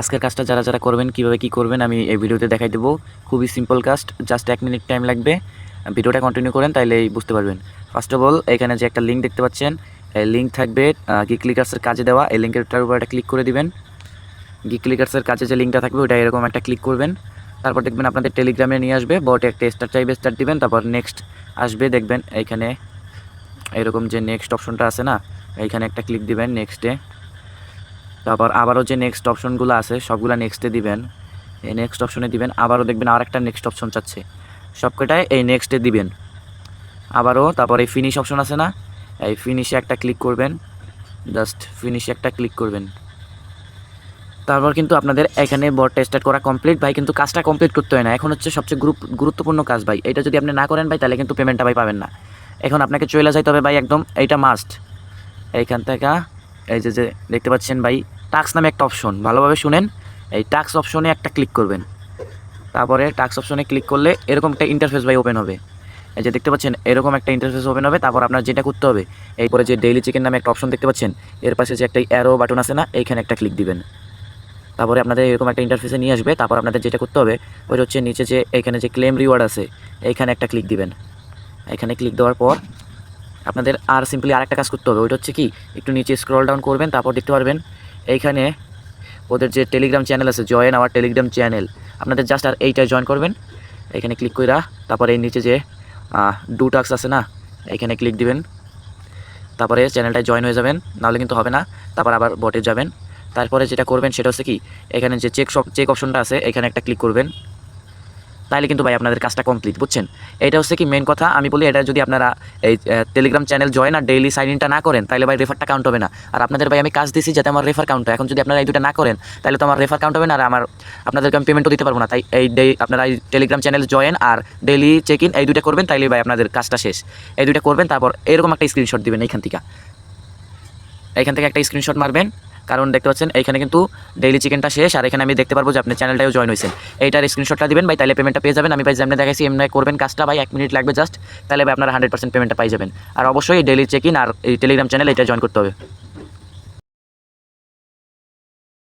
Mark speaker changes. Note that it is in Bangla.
Speaker 1: আজকের কাজটা যারা যারা করবেন কীভাবে কী করবেন আমি এই ভিডিওতে দেখাই দেবো। খুবই সিম্পল কাজ, জাস্ট 1 মিনিট টাইম লাগবে। ভিডিওটা কন্টিনিউ করেন তাইলেই বুঝতে পারবেন। ফার্স্ট অফ অল এখানে যে একটা লিঙ্ক দেখতে পাচ্ছেন, এই লিঙ্ক থাকবে গিগ ক্লিকার্সের কাজে দেওয়া। এই লিঙ্কেরটার উপর একটা ক্লিক করে দিবেন। গিগ ক্লিকার্সের কাজে যে লিঙ্কটা থাকবে ওটা এরকম একটা ক্লিক করবেন। তারপর দেখবেন আপনাদের টেলিগ্রামে নিয়ে আসবে, বটে একটা স্টার চাইবে, স্টার দিবেন। তারপর নেক্সট আসবে, দেখবেন এইখানে এরকম যে নেক্সট অপশনটা আছে না, এইখানে একটা ক্লিক দিবেন নেক্সটে। তারপর আবারও যে নেক্সট অপশনগুলো আছে সবগুলো নেক্সটে দিবেন। এই নেক্সট অপশনে দিবেন, আবারও দেখবেন আর একটা নেক্সট অপশন চাচ্ছে, সবকটায় এই নেক্সটে দিবেন আবারও। তারপর এই ফিনিশ অপশন আছে না, এই ফিনিশে একটা ক্লিক করবেন, জাস্ট ফিনিশে একটা ক্লিক করবেন। তারপর কিন্তু আপনাদের এখানে বটটা স্টার্ট করা কমপ্লিট ভাই। কিন্তু কাজটা কমপ্লিট করতে হয় না, এখন হচ্ছে সবচেয়ে গুরুত্বপূর্ণ কাজ ভাই। এটা যদি আপনি না করেন ভাই তাহলে কিন্তু পেমেন্টটা ভাই পাবেন না। এখন আপনাকে চলে যাইতে হবে ভাই, একদম এইটা মাস্ট। এইখান থেকে এই যে দেখতে পাচ্ছেন ভাই, টাস্ক নামে একটা অপশন, ভালোভাবে শুনেন। এই টাস্ক অপশনে একটা ক্লিক করবেন। তারপরে টাস্ক অপশনে ক্লিক করলে এরকম একটা ইন্টারফেস ভাই ওপেন হবে। এই যে দেখতে পাচ্ছেন এরকম একটা ইন্টারফেস ওপেন হবে। তারপর আপনার যেটা করতে হবে, এরপরে যে ডেইলি চিকেন নামে একটা অপশন দেখতে পাচ্ছেন, এর পাশে যে একটা অ্যারো বাটন আছে না, এইখানে একটা ক্লিক দিবেন। তারপরে আপনাদের এরকম একটা ইন্টারফেসে নিয়ে আসবে। তারপর আপনাদের যেটা করতে হবে ওই হচ্ছে নিচে যে এইখানে যে ক্লেম রিওয়ার্ড আছে, এইখানে একটা ক্লিক দিবেন। এখানে ক্লিক দেওয়ার পর আপনাদের আর সিম্পলি আরেকটা কাজ করতে হবে, ওইটা হচ্ছে কি, একটু নিচে স্ক্রল ডাউন করবেন। তারপর দেখতে পারবেন এইখানে ওদের যে টেলিগ্রাম চ্যানেল আছে, জয়েন আওয়ার টেলিগ্রাম চ্যানেল, আপনাদের জাস্ট আর এইটাই জয়েন করবেন। এখানে ক্লিক কইরা তারপরে এই নিচে যে ডু টাস্ক আছে না, এখানে ক্লিক দিবেন। তারপরে চ্যানেলটায় জয়েন হয়ে যাবেন, নাহলে কিন্তু হবে না। তারপর আবার বটে যাবেন। তারপরে যেটা করবেন সেটা হচ্ছে কি, এখানে যে চেক অপশনটা আছে এখানে একটা ক্লিক করবেন। তাহলে কিন্তু ভাই আপনাদের কাজটা কমপ্লিট, বুঝছেন? এটা হচ্ছে কি মেন কথা। আমি বলি এটা যদি আপনারা এই টেলিগ্রাম চ্যানেল জয়েন আর ডেইলি সাইন ইনটা না করেন তাহলে ভাই রেফারটা কাউন্ট হবে না। আর আপনাদের ভাই আমি কাজ দিছি যাতে আমার রেফার কাউন্ট হয়। এখন যদি আপনারা এই দুটো না করেন তাহলে তো আমার রেফার কাউন্ট হবে না, আর আপনাদেরকে আমি পেমেন্টও দিতে পারবো না। তাই আপনারা এই টেলিগ্রাম চ্যানেল জয়েন আর ডেইলি চেক ইন এই দুটো করবেন, তাইলে ভাই আপনাদের কাজটা শেষ। এই দুটো করবেন, তারপর এরকম একটা স্ক্রিনশট দিবেন এইখান থেকে একটা স্ক্রিনশট মারবেন। কারণ দেখতে পাচ্ছেন এইখানে কিন্তু ডেইলি চিকেনটা শেষ, আর এখানে আমি দেখতে পারবো যে আপনি চ্যানেলটাও জয়েন হয়েছেন। এইটার স্ক্রিনশটটা দিবেন ভাই, তাহলে পেমেন্টটা পেয়ে যাবেন। আমি ভাই যেমন দেখাইছি এমনি করবেন কাজটা ভাই, 1 মিনিট লাগবে জাস্ট, তাহলে ভাই আপনারা 100% পেমেন্টটা পাই যাবেন। আর অবশ্যই ডেইলি চেক ইন আর এই টেলিগ্রাম চ্যানেল এটা জয়েন করতে হবে।